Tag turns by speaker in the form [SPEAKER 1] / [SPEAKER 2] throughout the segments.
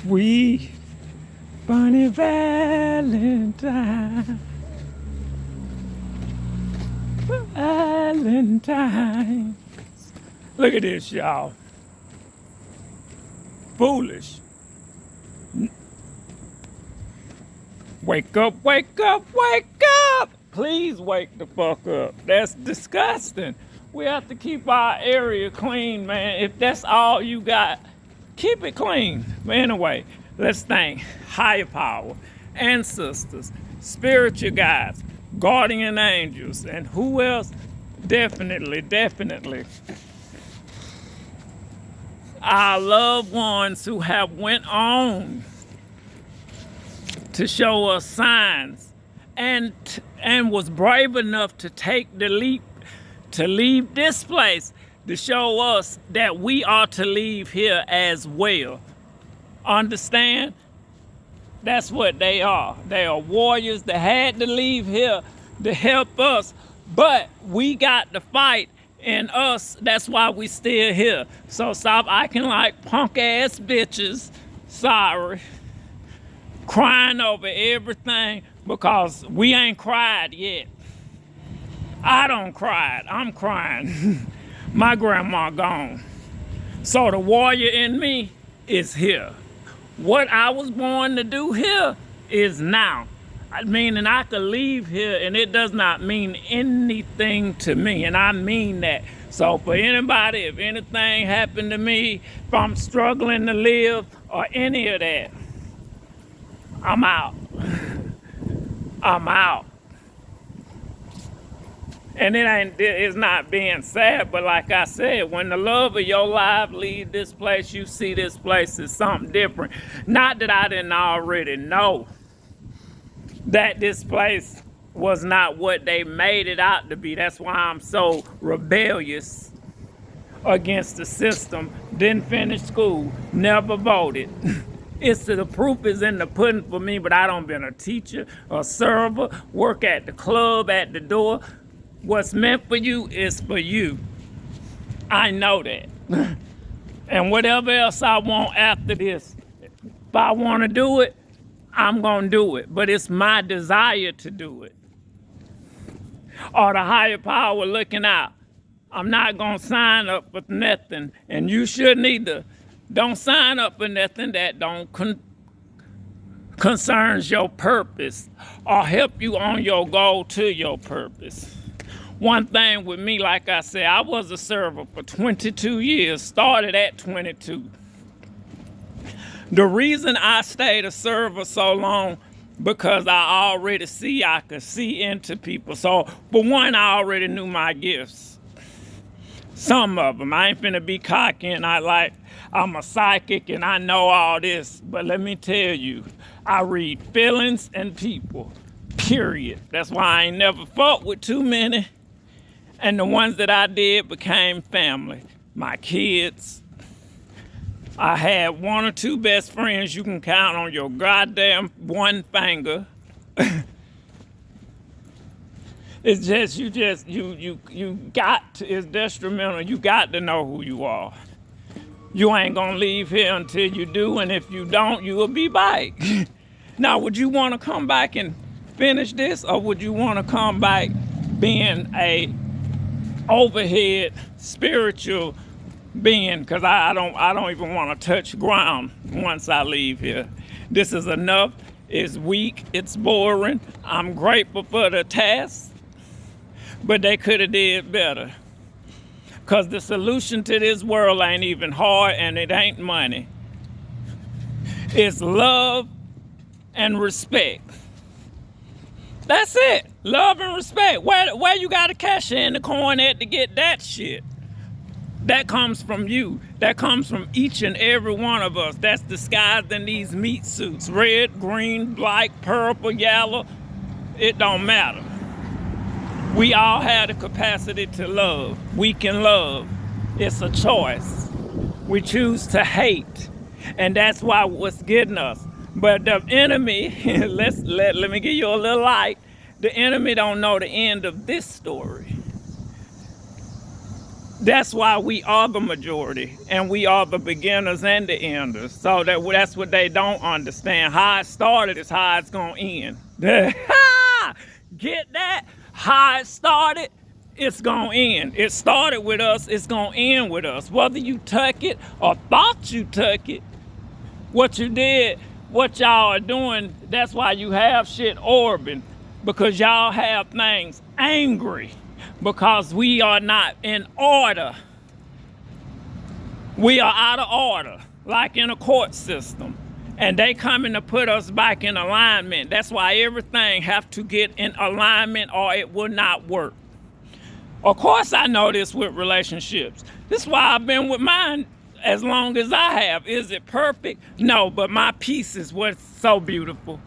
[SPEAKER 1] Sweet Bunny Valentine. Valentine. Look at this, y'all. Foolish. Wake up, wake up, wake up! Please wake the fuck up. That's disgusting. We have to keep our area clean, man. If that's all you got, keep it clean. But anyway, let's thank higher power, ancestors, spiritual guides, guardian angels, and who else? Definitely. Our loved ones who have went on to show us signs and was brave enough to take the leap to leave this place to show us that we are to leave here as well. Understand? That's what they are. They are warriors that had to leave here to help us, but we got to fight in us. That's why we still here. So stop acting like punk ass bitches. Sorry. Crying over everything because we ain't cried yet. I don't cry. I'm crying. My grandma gone. So the warrior in me is here. What I was born to do here is now. Meaning I could leave here and it does not mean anything to me. And I mean that. So for anybody, if anything happened to me, if I'm struggling to live or any of that, I'm out. I'm out. And it's not being sad, but like I said, when the love of your life leave this place, you see this place as something different. Not that I didn't already know that this place was not what they made it out to be. That's why I'm so rebellious against the system. Didn't finish school, never voted. The proof is in the pudding for me, but I don't been a teacher, a server, work at the club, at the door. What's meant for you is for you. I know that. And whatever else I want after this, if I want to do it, I'm going to do it. But it's my desire to do it. Or the higher power looking out. I'm not going to sign up for nothing, and you shouldn't either. Don't sign up for nothing that don't concerns your purpose or help you on your goal to your purpose. One thing with me, like I said, I was a server for 22 years, started at 22. The reason I stayed a server so long, because I could see into people. So for one, I already knew my gifts. Some of them. I ain't finna be cocky and I'm a psychic and I know all this. But let me tell you, I read feelings and people, period. That's why I ain't never fought with too many. And the ones that I did became family. My kids. I had one or two best friends you can count on your goddamn one finger. It's just, you got to, it's detrimental. You got to know who you are. You ain't gonna leave here until you do, and if you don't, you will be back. Now, would you wanna come back and finish this, or would you wanna come back being a overhead spiritual being? Because I don't even wanna touch ground once I leave here. This is enough, it's weak, it's boring. I'm grateful for the task, but they could have did better. Because the solution to this world ain't even hard and it ain't money. It's love and respect. That's it. Love and respect. Where you got to cash in the coin at to get that shit? That comes from you. That comes from each and every one of us. That's disguised in these meat suits. Red, green, black, purple, yellow. It don't matter. We all have the capacity to love. We can love. It's a choice. We choose to hate. And that's what's getting us. But the enemy, let me give you a little light. The enemy don't know the end of this story. That's why we are the majority, and we are the beginners and the enders. So that's what they don't understand. How it started is how it's gonna end. Get that? How it started, it's gonna end. It started with us, it's gonna end with us. Whether you took it or thought you took it, what you did, what y'all are doing, that's why you have shit orbiting. Because y'all have things angry. Because we are not in order. We are out of order, like in a court system. And they coming to put us back in alignment. That's why everything have to get in alignment or it will not work. Of course I know this with relationships. This is why I've been with mine as long as I have. Is it perfect? No, but my peace is what's so beautiful.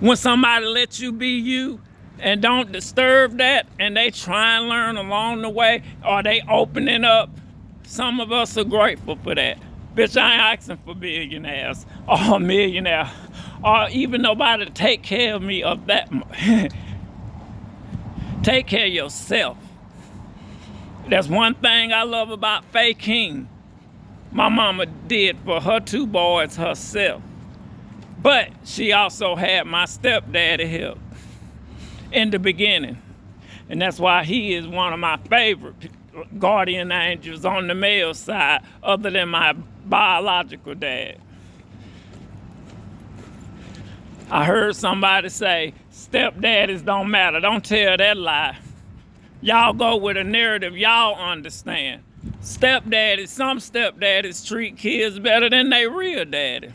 [SPEAKER 1] When somebody lets you be you and don't disturb that, and they try and learn along the way, or they opening up, some of us are grateful for that. Bitch, I ain't asking for billionaires or a millionaire or even nobody to take care of me of that. Take care of yourself. That's one thing I love about Faye King. My mama did for her 2 boys herself. But she also had my stepdaddy help in the beginning. And that's why he is one of my favorite guardian angels on the male side, other than my biological dad. I heard somebody say, stepdaddies don't matter. Don't tell that lie. Y'all go with a narrative y'all understand. Stepdaddies, some stepdaddies treat kids better than they real daddy.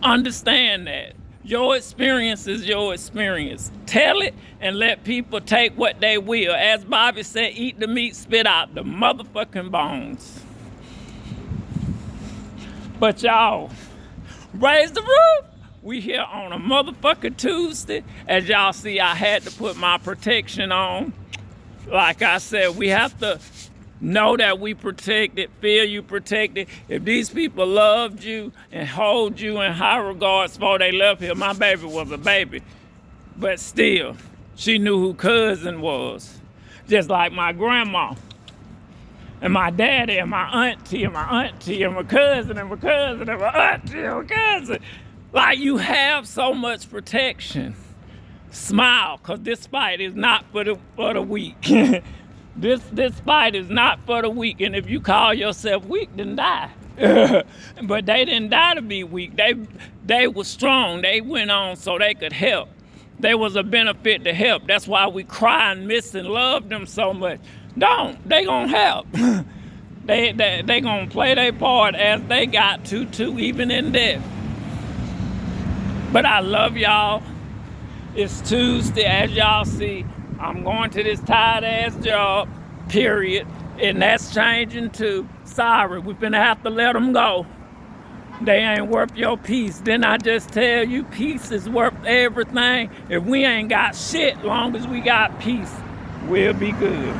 [SPEAKER 1] Understand that. Your experience is your experience. Tell it and let people take what they will. As Bobby said, eat the meat, spit out the motherfucking bones. But y'all, raise the roof. We here on a motherfucking Tuesday. As y'all see, I had to put my protection on. Like I said, we have to know that we protected, feel you protected. If these people loved you and hold you in high regards before they left here, my baby was a baby. But still, she knew who cousin was. Just like my grandma and my daddy and my auntie and my auntie and my cousin and my cousin and my auntie and my cousin. Like, you have so much protection. Smile, because this fight is not for the weak. This fight is not for the weak, and if you call yourself weak, then die. But they didn't die to be weak. They were strong. They went on so they could help. There was a benefit to help. That's why we cry and miss and love them so much. Don't. They gonna help. they gonna play their part as they got to too, even in death. But I love y'all. It's Tuesday, as y'all see. I'm going to this tired-ass job, period. And that's changing too. Sorry, we're gonna have to let them go. They ain't worth your peace. Didn't I just tell you peace is worth everything? If we ain't got shit, long as we got peace, we'll be good.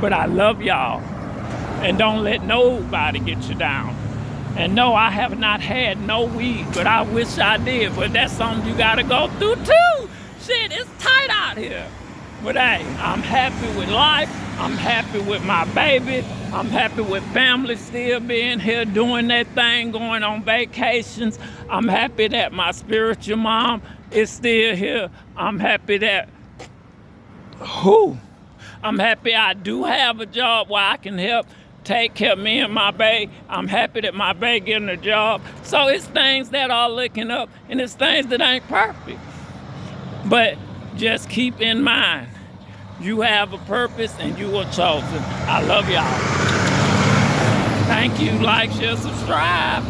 [SPEAKER 1] But I love y'all. And don't let nobody get you down. And no, I have not had no weed, but I wish I did. But that's something you gotta go through too. Shit, it's tight out here. But hey, I'm happy with life. I'm happy with my baby. I'm happy with family still being here, doing their thing, going on vacations. I'm happy that my spiritual mom is still here. I'm happy that, I'm happy I do have a job where I can help take care of me and my baby. I'm happy that my baby getting a job. So it's things that are looking up, and it's things that ain't perfect. But just keep in mind, you have a purpose and you are chosen. I love y'all. Thank you. Like, share, subscribe.